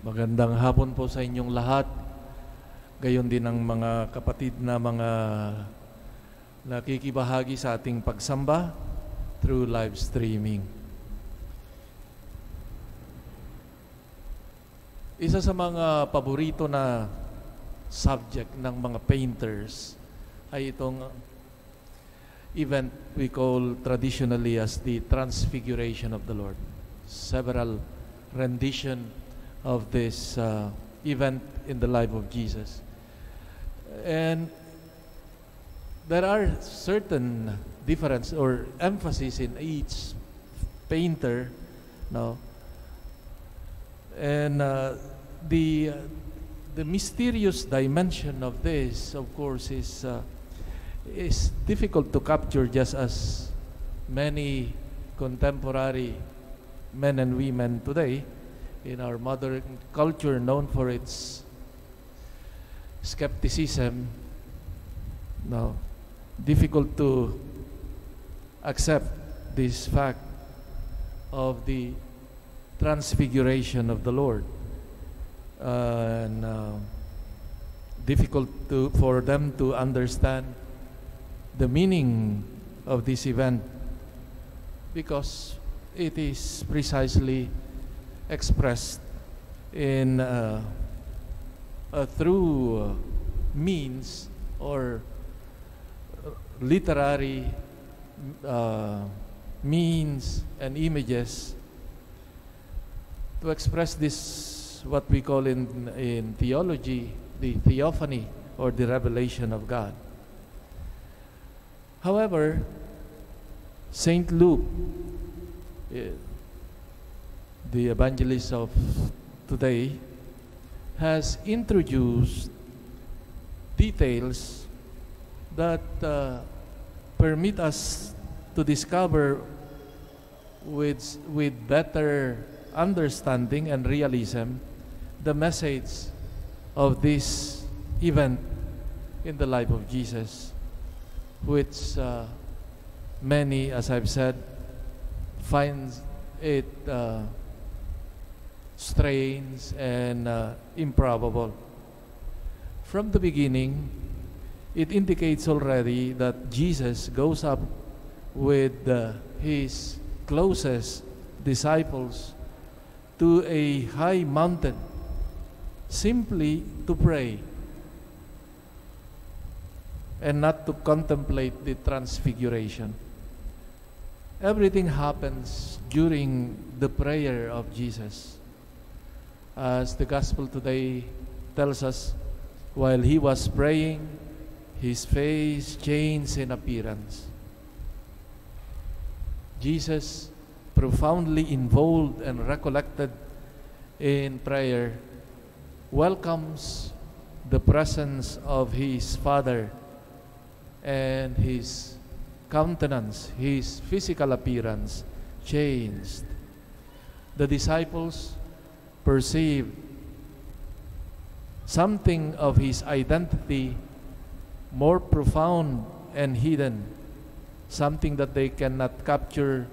Magandang hapon po sa inyong lahat. Gayon din ang mga kapatid na mga nakikibahagi sa ating pagsamba through live streaming. Isa sa mga paborito na subject ng mga painters ay itong event we call traditionally as the Transfiguration of the Lord. Several rendition of this event in the life of Jesus. And there are certain difference or emphasis in each painter, no? And the mysterious dimension of this, of course, is difficult to capture, just as many contemporary men and women today in our modern culture, known for its skepticism, no, difficult to accept this fact of the transfiguration of the Lord, and difficult for them to understand the meaning of this event, because it is precisely expressed in through means or literary means and images to express this, what we call in theology, the theophany or the revelation of God. However, Saint Luke, the evangelist of today, has introduced details that permit us to discover with better understanding and realism the message of this event in the life of Jesus, which many, as I've said, find it strange and improbable. From the beginning, it indicates already that Jesus goes up with his closest disciples to a high mountain simply to pray and not to contemplate the transfiguration. Everything happens during the prayer of Jesus. As the gospel today tells us, while he was praying, his face changed in appearance. Jesus, profoundly involved and recollected in prayer, welcomes the presence of his Father, and his countenance, his physical appearance changed. The disciples perceived something of his identity more profound and hidden, something that they cannot capture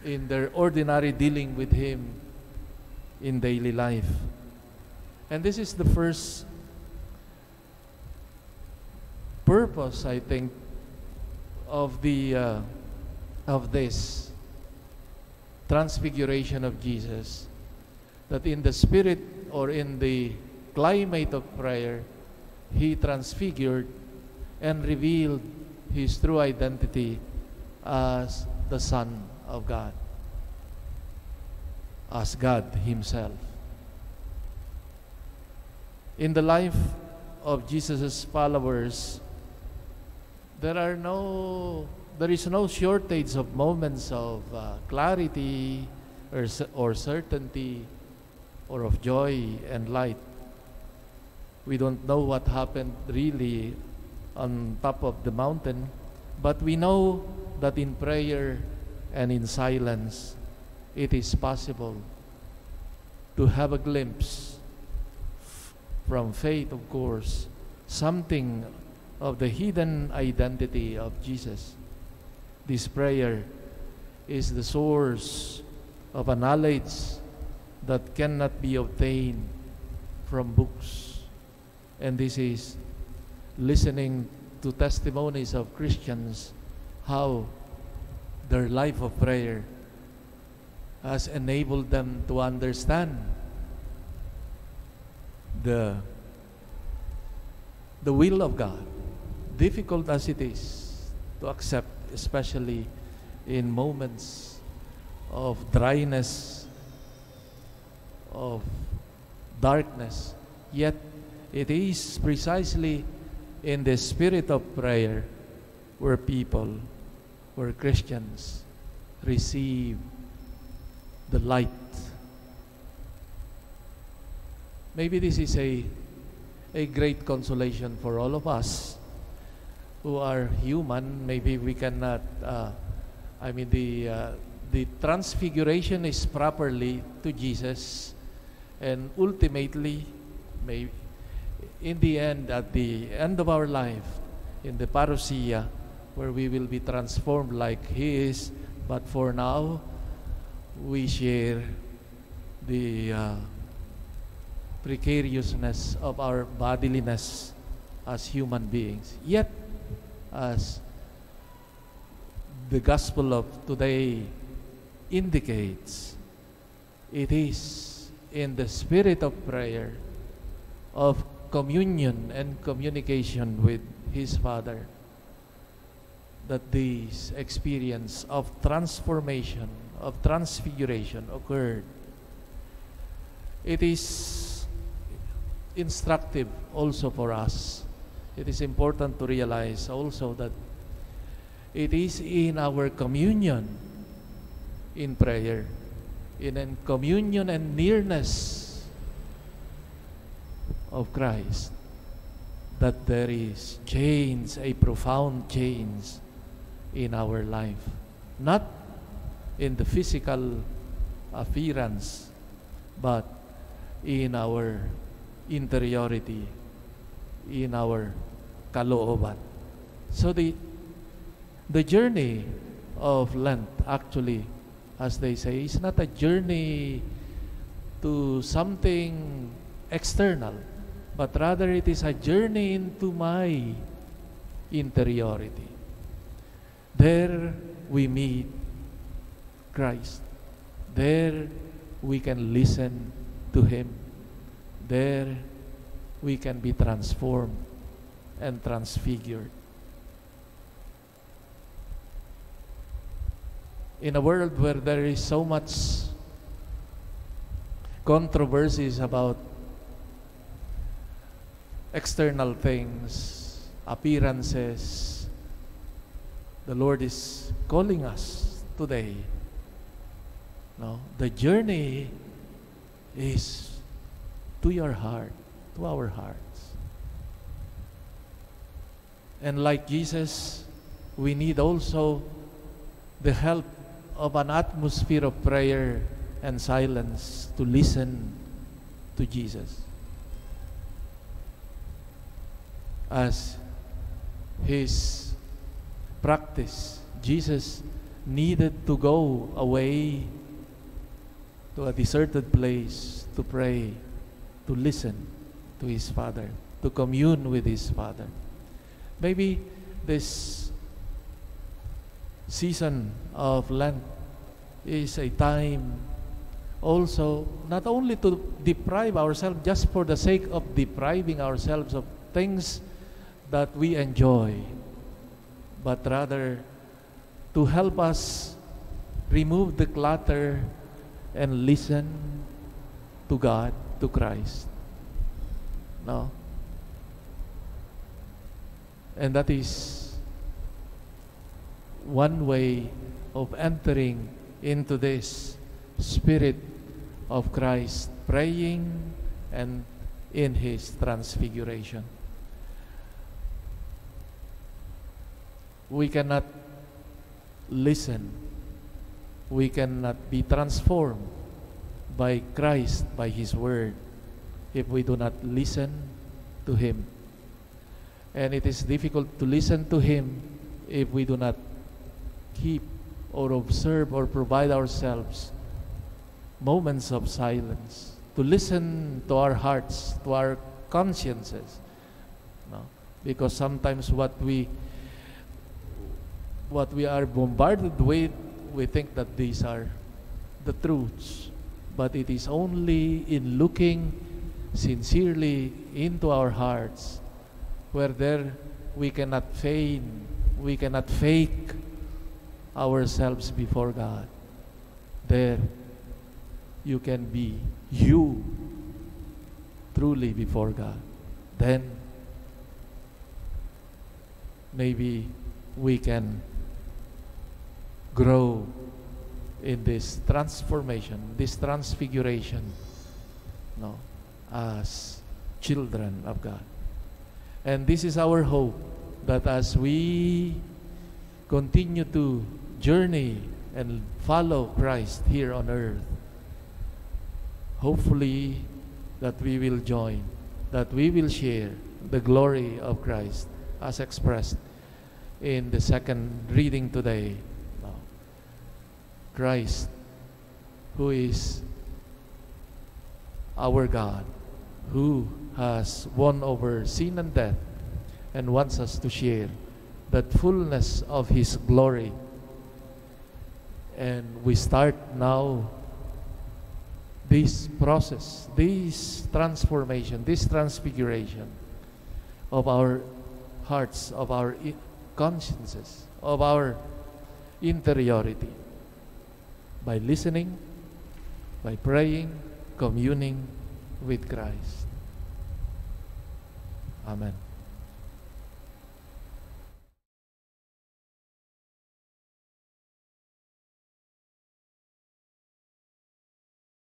in their ordinary dealing with him in daily life. And this is the first purpose, I think, of this transfiguration of Jesus, that in the spirit or in the climate of prayer, he transfigured and revealed his true identity as the Son of God, as God himself. In the life of Jesus' followers, there is no shortage of moments of clarity or certainty or of joy and light. We don't know what happened really on top of the mountain, but we know that in prayer and in silence, it is possible to have a glimpse from faith, of course, something of the hidden identity of Jesus. This prayer is the source of a knowledge that cannot be obtained from books. And this is listening to testimonies of Christians, how their life of prayer has enabled them to understand the will of God, difficult as it is to accept, especially in moments of dryness, of darkness. Yet it is precisely in the spirit of prayer where people, where Christians receive the light. Maybe this is a great consolation for all of us who are human. Maybe we cannot, the transfiguration is properly to Jesus, and ultimately, maybe in the end, at the end of our life, in the parousia, where we will be transformed like He is, but for now, we share the precariousness of our bodiliness as human beings. Yet, as the gospel of today indicates, it is in the spirit of prayer, of communion and communication with His Father, that this experience of transformation, of transfiguration occurred. It is instructive also for us. It is important to realize also that it is in our communion in prayer, in communion and nearness of Christ, that there is change, a profound change in our life. Not in the physical appearance, but in our interiority, in our kalooban. So the journey of Lent, actually, as they say, is not a journey to something external, but rather it is a journey into my interiority. There we meet Christ. There we can listen to Him. There we can be transformed and transfigured. In a world where there is so much controversies about external things, appearances, the Lord is calling us today. No, the journey is to your heart, to our hearts. And like Jesus, we need also the help of an atmosphere of prayer and silence to listen to Jesus. As His practice, Jesus needed to go away to a deserted place to pray, to listen to His Father, to commune with His Father. Maybe this season of Lent is a time also not only to deprive ourselves just for the sake of depriving ourselves of things that we enjoy, but rather to help us remove the clutter and listen to God, to Christ. No? And that is one way of entering into this spirit of Christ, praying and in His transfiguration. We cannot listen, we cannot be transformed by Christ, by His Word, if we do not listen to Him. And it is difficult to listen to Him if we do not keep or observe or provide ourselves moments of silence, to listen to our hearts, to our consciences. No? Because sometimes what we are bombarded with, we think that these are the truths. But it is only in looking sincerely into our hearts where there we cannot feign, we cannot fake ourselves before God. There you can be you truly before God. Then maybe we can grow in this transformation, this transfiguration, no, as children of God. And this is our hope, that as we continue to journey and follow Christ here on earth, hopefully that we will join, that we will share the glory of Christ as expressed in the second reading today. Christ, who is our God, who has won over sin and death and wants us to share that fullness of His glory. And we start now this process, this transformation, this transfiguration of our hearts, of our consciences, of our interiority, by listening, by praying, communing with Christ. Amen.